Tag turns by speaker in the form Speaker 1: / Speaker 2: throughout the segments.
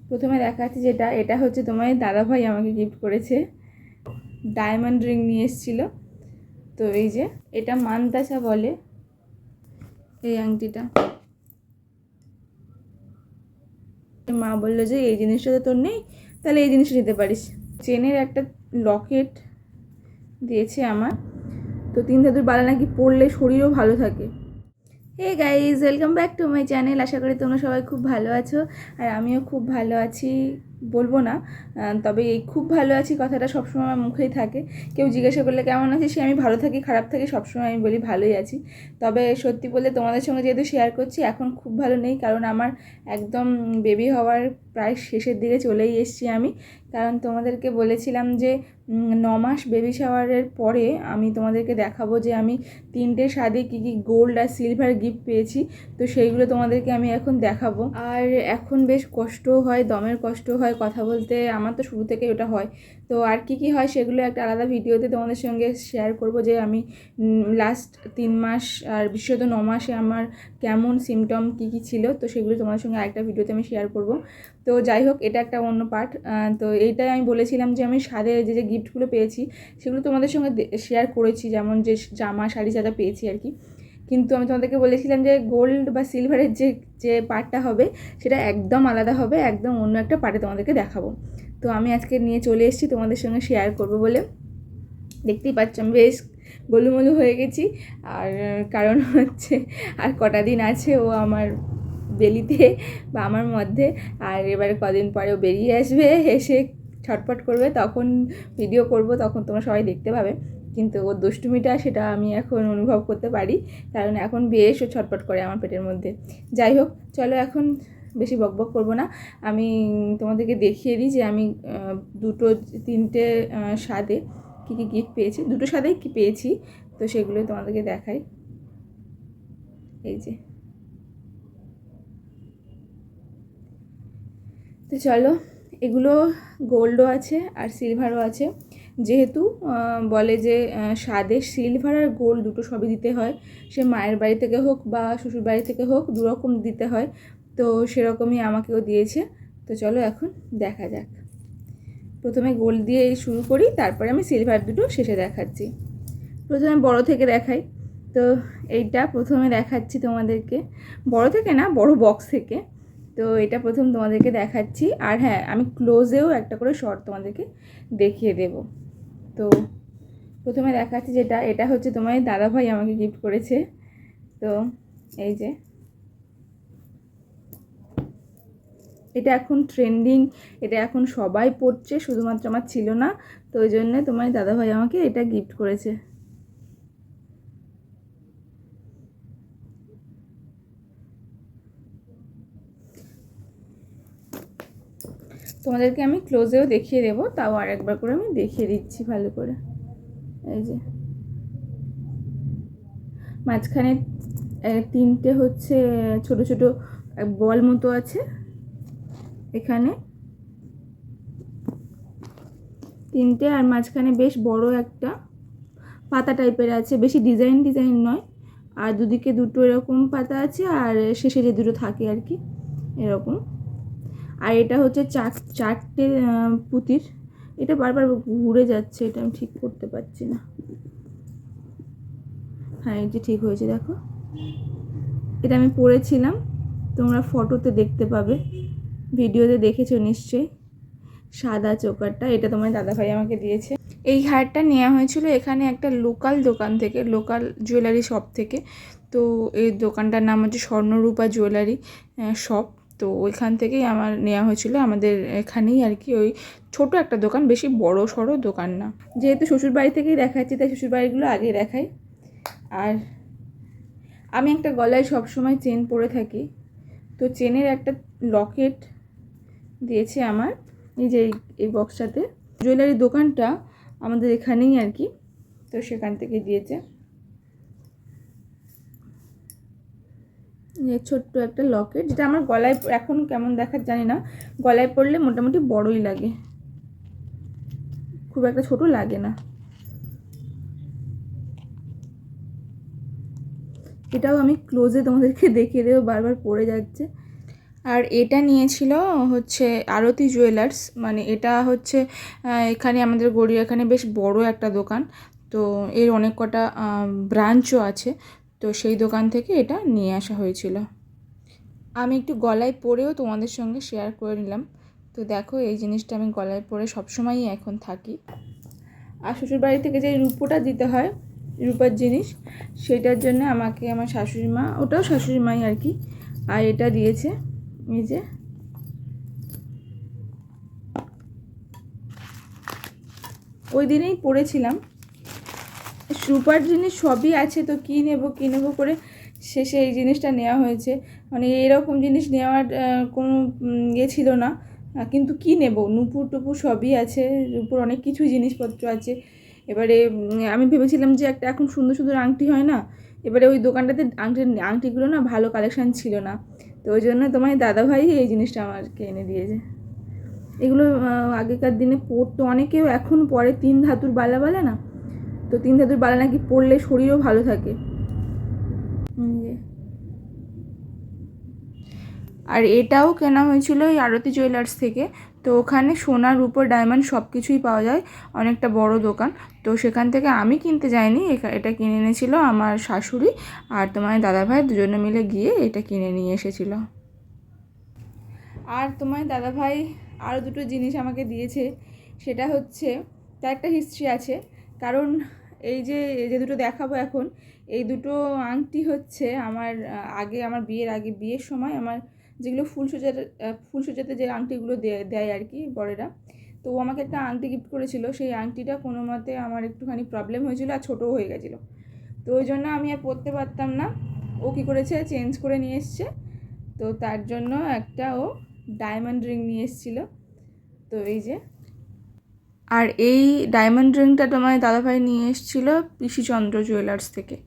Speaker 1: প্রথমে দেখাচ্ছি যেটা, এটা হচ্ছে তোমার দাদাভাই আমাকে গিফট করেছে, ডায়মন্ড রিং নিয়ে এসেছিল। তো এই যে এটা মানতাসা বলে এই আংটিটা। মা বললো যে এই জিনিসটা তো তোর নেই, তাহলে এই জিনিসটা নিতে পারিস। চেনের একটা লকেট দিয়েছে আমার। তো 3 ধাতুর বালা নাকি পরলে শরীরও ভালো থাকে। Hey guys, welcome back to my channel. আশা করি তোমরা সবাই খুব ভালো আছো, আর আমিও খুব ভালো আছি। বলবো না, তবে এই খুব ভালো আছি কথাটা সবসময় আমার মুখেই থাকে। কেউ জিজ্ঞাসা করলে কেমন আছিস, সে আমি ভালো থাকি খারাপ থাকি সবসময় আমি বলি ভালোই আছি। তবে সত্যি বলতে তোমাদের সঙ্গে যেহেতু শেয়ার করছি, এখন খুব ভালো নেই, কারণ আমার একদম বেবি হওয়ার প্রায় শেষের দিকে চলেই এসেছি আমি। কারণ তোমাদেরকে বলেছিলাম যে 9 মাস বেবি শাওয়ারের পরে আমি তোমাদেরকে দেখাবো যে আমি 3টে স্বাদে কী কী গোল্ড আর সিলভার গিফট পেয়েছি। তো সেইগুলো তোমাদেরকে আমি এখন দেখাবো। আর এখন বেশ কষ্টও হয়, দমের কষ্ট হয় কথা বলতে, আমার তো শুরু থেকেই ওটা হয়। তো আর কি কি হয় সেগুলো একটা আলাদা ভিডিওতে তোমাদের সঙ্গে শেয়ার করব, যে আমি লাস্ট 3 মাস আর বিশেষত 9 মাসে আমার কেমন সিমটম কী কী ছিল। তো সেগুলো তোমাদের সঙ্গে আরেকটা ভিডিওতে আমি শেয়ার করব। তো যাই হোক, এটা একটা অন্য পার্ট। তো এইটাই আমি বলেছিলাম যে আমি স্বাদে যে যে গিফটগুলো পেয়েছি সেগুলো তোমাদের সঙ্গে শেয়ার করেছি, যেমন যে জামা শাড়ি চাদা পেয়েছি আর কি। কিন্তু আমি তোমাদেরকে বলেছিলাম যে গোল্ড বা সিলভারের যে যে পার্টটা হবে সেটা একদম আলাদা হবে, একদম অন্য একটা পার্টে তোমাদেরকে দেখাবো। তো আমি আজকে নিয়ে চলে এসেছি তোমাদের সঙ্গে শেয়ার করবো বলে। দেখতেই পাচ্ছ আমি বেশ গোলুমলু হয়ে গেছি। আর কারণ হচ্ছে আর কটা দিন আছে ও আমার বেলিতে বা আমার মধ্যে, আর এবারে কদিন পরেও বেরিয়ে আসবে, এসে ছটফট করবে, তখন ভিডিও করব, তখন তোমরা সবাই দেখতে পাবে। কিন্তু ওর দুষ্টুমিটা সেটা আমি এখন অনুভব করতে পারি, কারণ এখন বেশ ও ছটফট করে আমার পেটের মধ্যে। যাই হোক, চলো এখন বেশি বকবক করবো না, আমি তোমাদেরকে দেখিয়ে দিই যে আমি 3টে স্বাদে কী কী গিফট পেয়েছি। 2টো স্বাদেই কী পেয়েছি তো সেগুলোই তোমাদেরকে দেখাই। এই যে, তো চলো, এগুলো গোল্ডও আছে আর সিলভারও আছে। যেহেতু বলে যে স্বাদে সিলভার আর গোল্ড দুটো সবই দিতে হয়, সে মায়ের বাড়ি থেকে হোক বা শ্বশুর বাড়ি থেকে হোক, দুরকম দিতে হয়। তো সেরকমই আমাকেও দিয়েছে। তো চলো এখন দেখা যাক। প্রথমে গোল্ড দিয়ে শুরু করি, তারপরে আমি সিলভার দুটো শেষে দেখাচ্ছি। প্রথমে বড় থেকে দেখাই। তো এইটা প্রথমে দেখাচ্ছি তোমাদেরকে, বড় থেকে না, বড় বক্স থেকে। তো এটা প্রথম তোমাদেরকে দেখাচ্ছি, আর হ্যাঁ, আমি ক্লোজেও একটা করে শর্ট তোমাদেরকে দেখিয়ে দেব। তো প্রথমে দেখাচ্ছি যেটা, এটা হচ্ছে তোমার দাদাভাই আমাকে গিফট করেছে। তো এই যে, এটা এখন ট্রেন্ডিং, এটা এখন সবাই পড়ছে, শুধুমাত্র আমার ছিল না। তো ওই জন্যে তোমার দাদাভাই আমাকে এটা গিফট করেছে। তোমাদেরকে আমি ক্লোজেও দেখিয়ে দেবো, তাও আরেকবার করে আমি দেখিয়ে দিচ্ছি ভালো করে। এই যে মাঝখানে 3টে হচ্ছে ছোট ছোট বল মতো আছে, এখানে 3টে, আর মাঝখানে বেশ বড় একটা পাতা টাইপের আছে, বেশি ডিজাইন ডিজাইন নয়। আর দুদিকে দুটো এরকম পাতা আছে, আর শেষে যে দুটো থাকে আর কি এরকম। আর এটা হচ্ছে 4টে পুঁতির। এটা বারবার ঘুরে যাচ্ছে, এটা আমি ঠিক করতে পারছি না। হ্যাঁ, এই যে ঠিক হয়েছে, দেখো। এটা আমি পরেছিলাম, তোমরা ফটোতে দেখতে পাবে, ভিডিওতে দেখেছো নিশ্চয়ই। সাদা চোকারটা, এটা তোমার দাদাভাই আমাকে দিয়েছে। এই হারটা নেওয়া হয়েছিল এখানে একটা লোকাল দোকান থেকে, লোকাল জুয়েলারি শপ থেকে। তো এই দোকানটার নাম হচ্ছে স্বর্ণরূপা জুয়েলারি শপ। তো ওইখান থেকেই আমার নেওয়া হয়েছিল, আমাদের এখানেই আর কি, ওই ছোট একটা দোকান, বেশি বড় সড়ো দোকান না। যেহেতু শ্বশুরবাড়ি থেকেই দেখাচ্ছি, তাই শ্বশুরবাড়িগুলো আগে দেখাই। আর আমি একটা গলায় সবসময় চেন পরে থাকি, তো চেনের একটা লকেট দিয়েছে আমার, এই যে এই বক্সটাতে। জুয়েলারি দোকানটা আমাদের এখানেই আর কি, তো সেখান থেকে দিয়েছে। ছোট্ট একটা লকেট, যেটা আমার গলায় এখন কেমন দেখার জানি না, গলায় পরলে মোটামুটি বড়ই লাগে, খুব একটা ছোট লাগে না। এটাও আমি ক্লোজে তোমাদেরকে দেখিয়ে দেবো, বারবার পড়ে যাচ্ছে। আর এটা নিয়েছিল হচ্ছে আরতি জুয়েলার্স, মানে এটা হচ্ছে এখানে আমাদের এখানে বেশ বড় একটা দোকান, তো এর অনেক কটা ব্রাঞ্চও আছে, তো সেই দোকান থেকে এটা নিয়ে আসা হয়েছিল। আমি একটু গলায় পরেও তোমাদের সঙ্গে শেয়ার করে নিলাম। তো দেখো, এই জিনিসটা আমি গলায় পরে সবসময়ই এখন থাকি। আর শ্বশুরবাড়ি থেকে যে রূপোটা দিতে হয়, রূপার জিনিস, সেটার জন্য আমাকে আমার শাশুড়ি মা, ওটাও শাশুড়ি মাই আর কি, আর এটা দিয়েছে। এই যে ওই দিনেই পড়েছিলাম, রূপার জিনিস সবই আছে, তো কী নেবো করে শেষে এই জিনিসটা নেওয়া হয়েছে। মানে এরকম জিনিস নেওয়ার কোনো ইয়ে ছিল না, কিন্তু কী নেব, নুপুর টুপুর সবই আছে, রূপোর অনেক কিছু জিনিসপত্র আছে। এবারে আমি ভেবেছিলাম যে একটা এখন সুন্দর সুন্দর আংটি হয় না, এবারে ওই দোকানটাতে আংটিগুলো না ভালো কালেকশান ছিল না, তো ওই জন্য তোমার দাদাভাই এই জিনিসটা আমাকে এনে দিয়েছে। এগুলো আগেকার দিনে পরতো অনেকেও, এখন পরে 3 ধাতুর বালা বলে না, তো 3 ধাতুর বালা নাকি পরলে শরীরও ভালো থাকে। আর এটাও কেনা হয়েছিল এই আরতি জুয়েলার্স থেকে, তো ওখানে সোনা রূপো ডায়মন্ড সব কিছুই পাওয়া যায়, অনেকটা বড় দোকান। তো সেখান থেকে আমি কিনতে যাইনি, এটা কিনে এনেছিল আমার শাশুড়ি আর তোমার দাদাভাই, দুজনে মিলে গিয়ে এটা কিনে নিয়ে এসেছিল। আর তোমার দাদাভাই আরও দুটো জিনিস আমাকে দিয়েছে, সেটা হচ্ছে তার একটা হিস্ট্রি আছে, কারণ এই যে দুটো দেখাবো এখন, এই দুটো আংটি হচ্ছে আমার আমার বিয়ের সময় আমার যেগুলো ফুলসজ্জাতে যে আংটিগুলো দেয় আর কি বড়েরা, তো ও আমাকে একটা আংটি গিফট করেছিল। সেই আংটিটা কোনো মতে আমার একটুখানি প্রবলেম হয়েছিল আর ছোটোও হয়ে গেছিলো, তো ওই জন্য আমি আর পরতে পারতাম না। ও কী করেছে, চেঞ্জ করে নিয়ে এসছে, তো তার জন্য একটা ও ডায়মন্ড রিং নিয়ে এসেছিলো। তো এই যে, আর এই ডায়মন্ড রিংটা তোমার দাদাভাই নিয়ে এসেছিলো পিসিচন্দ্র জুয়েলার্স থেকে।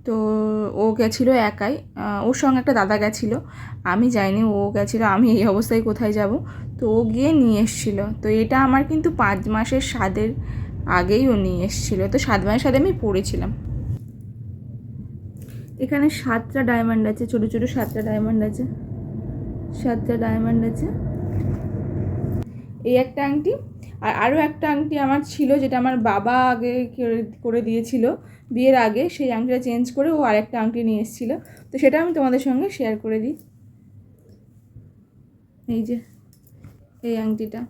Speaker 1: তো ও গেছিলো একাই, ওর সঙ্গে একটা দাদা গেছিলো, আমি যাইনি, ও গেছিলো, আমি এই অবস্থায় কোথায় যাব, তো ও গিয়ে নিয়ে এসেছিলো। তো এটা আমার কিন্তু 5 মাসের স্বাদের আগেই ও নিয়ে এসেছিলো, তো 7 মাসের স্বাদে আমি পড়েছিলাম। এখানে 7টা ডায়মন্ড আছে, ছোটো ছোটো 7টা ডায়মন্ড আছে, 7টা ডায়মন্ড আছে। এই একটা আংটি, আর আরও একটা আংটি আমার ছিল, যেটা আমার বাবা আগে করে দিয়েছিল বিয়ের আগে, সেই আংটিটা চেঞ্জ করে ও আরেকটা আংটি নিয়ে এসেছিলো, তো সেটা আমি তোমাদের সঙ্গে শেয়ার করে দিই। এই যে এই আংটিটা,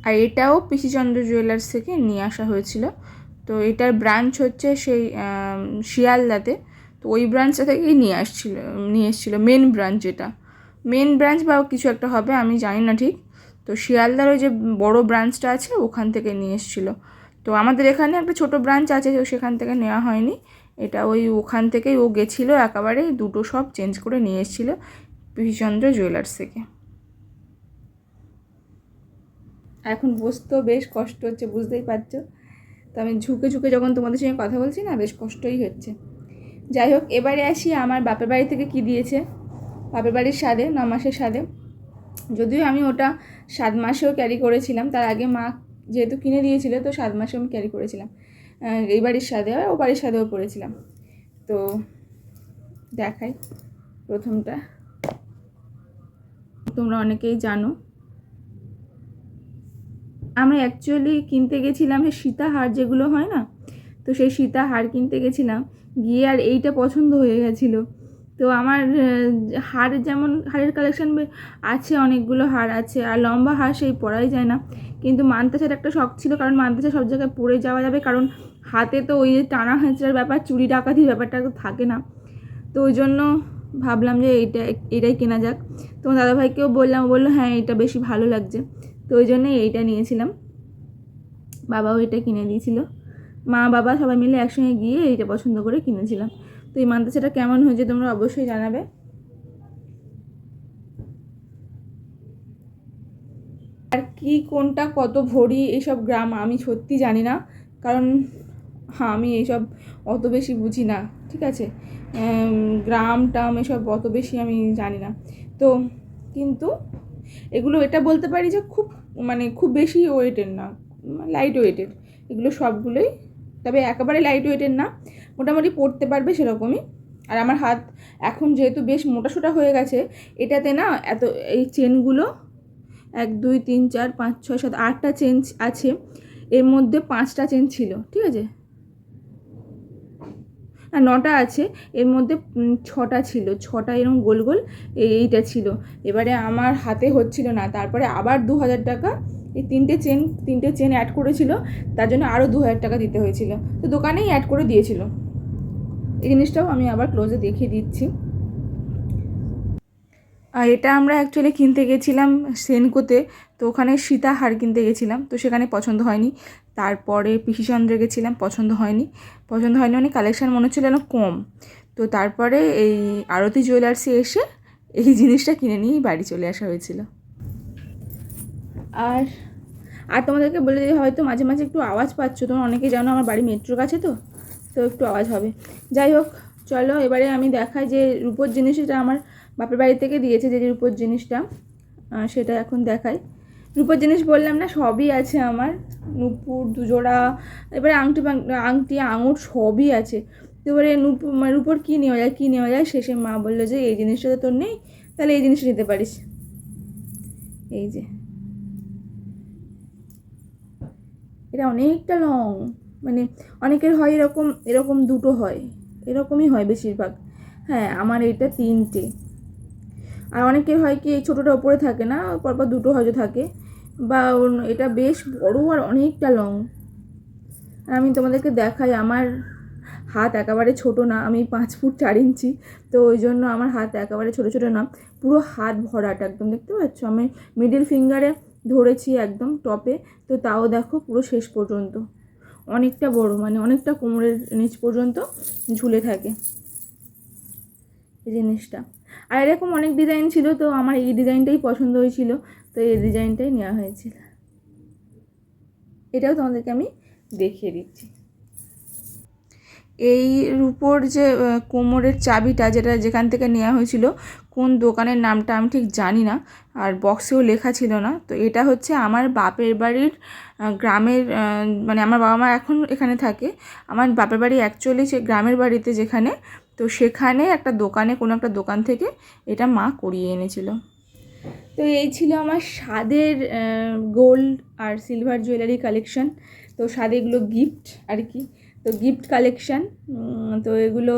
Speaker 1: আর এটাও পিসিচন্দ্র জুয়েলার্স থেকে নিয়ে আসা হয়েছিল। তো এটার ব্রাঞ্চ হচ্ছে সেই শিয়ালদাতে, তো ওই ব্রাঞ্চটা থেকেই নিয়ে এসেছিলো মেন ব্রাঞ্চ, মেন ব্রাঞ্চ বা কিছু একটা হবে, আমি জানি না ঠিক। তো শিয়ালদার ওই যে বড় ব্রাঞ্চটা আছে ওখান থেকে নিয়ে এসেছিলো। তো আমাদের এখানে একটা ছোট ব্রাঞ্চ আছে, তো সেখান থেকে নেওয়া হয়নি, এটা ওখান থেকেই ও গেছিলো, একেবারে দুটো সব চেঞ্জ করে নিয়ে এসেছিলো পিসিচন্দ্র জুয়েলার্স থেকে। এখন বসতেও বেশ কষ্ট হচ্ছে, বুঝতেই পারছো, তো আমি ঝুঁকে যখন তোমাদের সঙ্গে কথা বলছি না, বেশ কষ্টই হচ্ছে। যাই হোক, এবারে আসি আমার বাপের বাড়ি থেকে কি দিয়েছে। বাপের বাড়ির স্বাদে 9 মাসের স্বাদে, যদিও আমি ওটা 7 মাসেও ক্যারি করেছিলাম, তার আগে মা যেহেতু কিনে দিয়েছিল, তো 7 মাসেও আমি ক্যারি করেছিলাম, এই বাড়ির স্বাদে ও বাড়ির স্বাদেও পড়েছিলাম। তো দেখাই, প্রথমটা তোমরা অনেকেই জানো, আমরা অ্যাকচুয়ালি কিনতে গেছিলাম সেই সীতাহার যেগুলো হয় না, তো সেই সীতাহার কিনতে গেছিলাম, গিয়ে আর এইটা পছন্দ হয়ে গেছিলো। তো আমার হারের কালেকশান আছে, অনেকগুলো হার আছে, আর লম্বা হার সেই পরাই যায় না, কিন্তু মানতাসার একটা শখ ছিল, কারণ মানতাসা সব জায়গায় পরে যাওয়া যাবে, কারণ হাতে তো ওই টানা হেঁচড়ার ব্যাপার, চুরি ডাকাতির ব্যাপারটা তো থাকে না, তো ওই জন্য ভাবলাম যে এটাই কেনা যাক। তো দাদাভাইকেও বললাম, বললো হ্যাঁ এটা বেশি ভালো লাগছে, তো ওই জন্যই এইটা নিয়েছিলাম। বাবাও এটা কিনে দিয়েছিল, মা বাবা সবাই মিলে একসঙ্গে গিয়ে এইটা পছন্দ করে কিনেছিলাম। তো এই মানতাসাটা কেমন হয়েছে তোমরা অবশ্যই জানাবে। আর কি কোনটা কত ভরি এইসব গ্রাম আমি সত্যি জানি না, কারণ আমি এইসব অত বেশি বুঝি না, ঠিক আছে, গ্রাম টাম এসব অত বেশি আমি জানি না। তো কিন্তু এগুলো এটা বলতে পারি যে খুব বেশি ওয়েটের না, লাইট ওয়েটের, এগুলো সবগুলোই, তবে একেবারে লাইট ওয়েটের না, মোটামুটি পরতে পারবে সেরকমই। আর আমার হাত এখন যেহেতু বেশ মোটাসোটা হয়ে গেছে, এটাতে না এত এই চেনগুলো 1 2 3 4 5 6 7 8টা চেন আছে, এর মধ্যে 5টা চেন ছিল, ঠিক আছে, না 9টা আছে, এর মধ্যে 6টা ছিল, 6টা এরকম গোল গোল এইটা ছিল। এবারে আমার হাতে হচ্ছিল না, তারপরে আবার 2000 টাকা এই তিনটে চেন অ্যাড করেছিল, তার জন্য আরও 2000 টাকা দিতে হয়েছিল। তো দোকানেই অ্যাড করে দিয়েছিল। এই জিনিসটাও আমি আবার ক্লোজে দেখিয়ে দিচ্ছি। আর এটা আমরা অ্যাকচুয়ালি কিনতে গেছিলাম সেনকোতে, তো ওখানে সীতাহার কিনতে গেছিলাম, তো সেখানে পছন্দ হয়নি। তারপরে পিসিচন্দ্রে গেছিলাম, পছন্দ হয়নি মানে কালেকশান মনে হচ্ছিল যেন কম। তো তারপরে এই আরতি জুয়েলার্সে এসে এই জিনিসটা কিনে নিয়েই বাড়ি চলে আসা হয়েছিল। আর আর তোমাদেরকে বলে দিই, হয়তো মাঝে মাঝে একটু আওয়াজ পাচ্ছ, তোমরা অনেকে জানো আমার বাড়ি মেট্রোর কাছে, তো একটু আওয়াজ হবে। যাই হোক, চলো এবারে আমি দেখাই যে রূপোর জিনিসটা আমার বাপের বাড়ি থেকে দিয়েছে, যে রূপোর জিনিসটা সেটা এখন দেখাই। রূপোর জিনিস বললাম না, সবই আছে আমার, নুপুর 2 জোড়া, এবারে আংটি আঙুর সবই আছে। তো এবারে রূপোর কী নেওয়া যায়, শেষে মা বললো যে এই জিনিসটা তো তোর নেই, তাহলে এই জিনিসটা নিতে পারিস। এই যে এটা অনেকটা লং, মানে অনেকের হয় এরকম দুটো হয়, এরকমই হয় বেশিরভাগ। হ্যাঁ, আমার এটা 3টে। আর অনেকের হয় কি এই ছোটোটা ওপরে থাকে না, পরপর দুটো হয়তো থাকে, বা এটা বেশ বড় আর অনেকটা লং। আর আমি তোমাদেরকে দেখাই, আমার হাত একেবারে ছোটো না, আমি 5 ফুট 4 ইঞ্চি, তো ওই জন্য আমার হাত একেবারে ছোটো ছোটো না, পুরো হাত ভরাটা একদম, দেখতে পাচ্ছ আমি মিডিল ফিঙ্গারে ধরেছি একদম টপে, তো তাও দেখো পুরো শেষ পর্যন্ত অনেকটা বড়, মানে অনেকটা কোমরের নিচ পর্যন্ত ঝুলে থাকে এই জিনিসটা। আর এরকম অনেক ডিজাইন ছিল, তো আমার এই ডিজাইনটাই পছন্দ হয়েছিল, তো এই ডিজাইনটাই নেওয়া হয়েছিল। এটাও তোমাদেরকে আমি দেখিয়ে দিচ্ছি। এই রূপোর যে কোমরের চাবিটা, যেখান থেকে নেওয়া হয়েছিল, কোন দোকানের নামটা আমি ঠিক জানি না, আর বক্সেও লেখা ছিল না। তো এটা হচ্ছে আমার বাপের বাড়ির গ্রামের, মানে আমার বাবা মা এখন এখানে থাকে, আমার বাপের বাড়ি অ্যাকচুয়ালি সে গ্রামের বাড়িতে যেখানে, তো সেখানে একটা দোকানে, কোনো একটা দোকান থেকে এটা মা করিয়ে এনেছিল। তো এই ছিল আমার স্বাদের গোল্ড আর সিলভার জুয়েলারি কালেকশন। তো স্বাদেগুলো গিফট আর কি, তো গিফট কালেকশান, তো এগুলো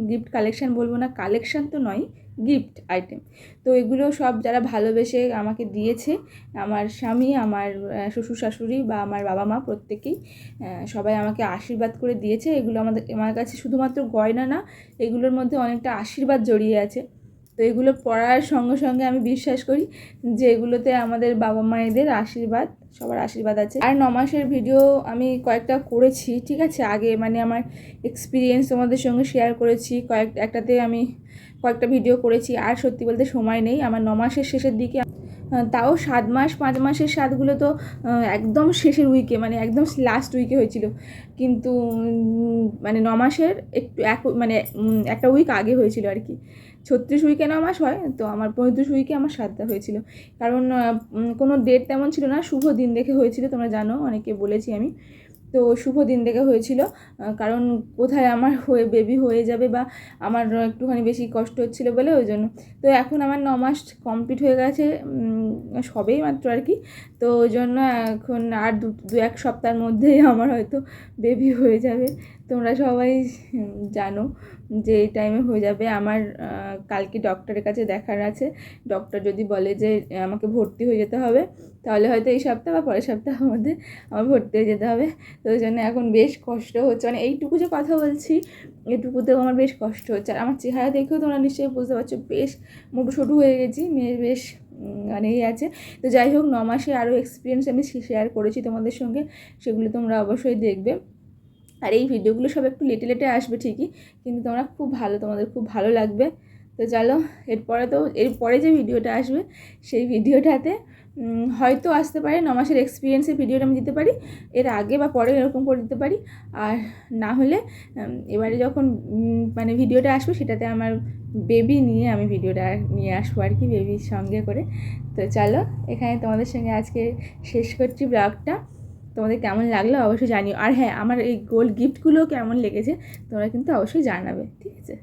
Speaker 1: গিফট কালেকশান বলবো না, কালেকশান তো নয়, গিফট আইটেম। তো এগুলো সব যারা ভালোবেসে আমাকে দিয়েছে, আমার স্বামী, আমার শ্বশুর শাশুড়ি বা আমার বাবা মা প্রত্যেকেই, সবাই আমাকে আশীর্বাদ করে দিয়েছে। এগুলো আমার কাছে শুধুমাত্র গয়না না, এগুলোর মধ্যে অনেকটা আশীর্বাদ জড়িয়ে আছে। তো এগুলো পড়ার সঙ্গে সঙ্গে আমি বিশ্বাস করি যে এগুলোতে আমাদের বাবা মায়েদের আশীর্বাদ, সবার আশীর্বাদ আছে। আর 9 মাসের ভিডিও আমি কয়েকটা করেছি, ঠিক আছে, আগে মানে আমার এক্সপিরিয়েন্স তোমাদের সঙ্গে শেয়ার করেছি, একটাতে আমি কয়েকটা ভিডিও করেছি। আর সত্যি বলতে সময় নেই, আমার 9 মাসের শেষের দিকে, তাও 7 মাস 5 মাসের স্বাদগুলো তো একদম শেষের উইকে, মানে একদম লাস্ট উইকে হয়েছিল, কিন্তু মানে 9 মাসের মানে একটা উইক আগে হয়েছিল আর কি। 36 উইকে 9 মাস হয়, তো আমার 35 উইকে আমার সাতটা হয়েছিল, কারণ কোনো ডেট তেমন ছিল না, শুভ দিন দেখে হয়েছিল, তোমরা জানো, অনেকে বলেছি আমি। তো শুভ দিন দেখে হয়েছিল, কারণ কোথায় আমার বেবি হয়ে যাবে বা আমার একটুখানি বেশি কষ্ট হচ্ছিলো বলে, ওই জন্য। তো এখন আমার 9 মাস কমপ্লিট হয়ে গেছে, সবেই মাত্র আর কি, তো ওই জন্য এখন আর 2-1 সপ্তাহের মধ্যেই আমার হয়তো বেবি হয়ে যাবে। তোমরা সবাই জানো যে এই টাইমে হয়ে যাবে। আমার কালকে ডক্টরের কাছে দেখার আছে, ডক্টর যদি বলে যে আমাকে ভর্তি হয়ে যেতে হবে, তাহলে হয়তো এই সপ্তাহ বা পরের সপ্তাহের মধ্যে আমার ভর্তি হয়ে যেতে হবে। তো ওই জন্য এখন বেশ কষ্ট হচ্ছে, মানে এইটুকু যে কথা বলছি, এটুকুতেও আমার বেশ কষ্ট হচ্ছে। আর আমার চেহারা দেখেও তোমরা নিশ্চয়ই বুঝতে পারছো, বেশ মোটু সোটু হয়ে গেছি, মেয়ে বেশ মানে এই আছে। তো যাই হোক, 9 মাসে আরও এক্সপিরিয়েন্স আমি শেয়ার করেছি তোমাদের সঙ্গে, সেগুলো তোমরা অবশ্যই দেখবে। আর এই ভিডিওগুলো সব একটু লেটে লেটে আসবে ঠিকই, কিন্তু তোমরা তোমাদের খুব ভালো লাগবে। তো চলো, এরপরে যে ভিডিওটা আসবে, সেই ভিডিওটাতে হয়তো আসতে পারে 9 মাসের এক্সপিরিয়েন্সের ভিডিওটা আমি দিতে পারি, এর আগে বা পরে এরকম করে দিতে পারি। আর না হলে এবারে যখন মানে ভিডিওটা আসবে, সেটাতে আমার বেবি নিয়ে আমি ভিডিওটা নিয়ে আসবো আর কি, বেবির সঙ্গে করে। তো চলো, এখানে তোমাদের সঙ্গে আজকে শেষ করছি ব্লগটা। তোমাদের কেমন লাগলো অবশ্যই জানিও। আর হ্যাঁ, আমার এই গোল্ড গিফটগুলো কেমন লেগেছে তোমরা কিন্তু অবশ্যই জানাবে, ঠিক আছে।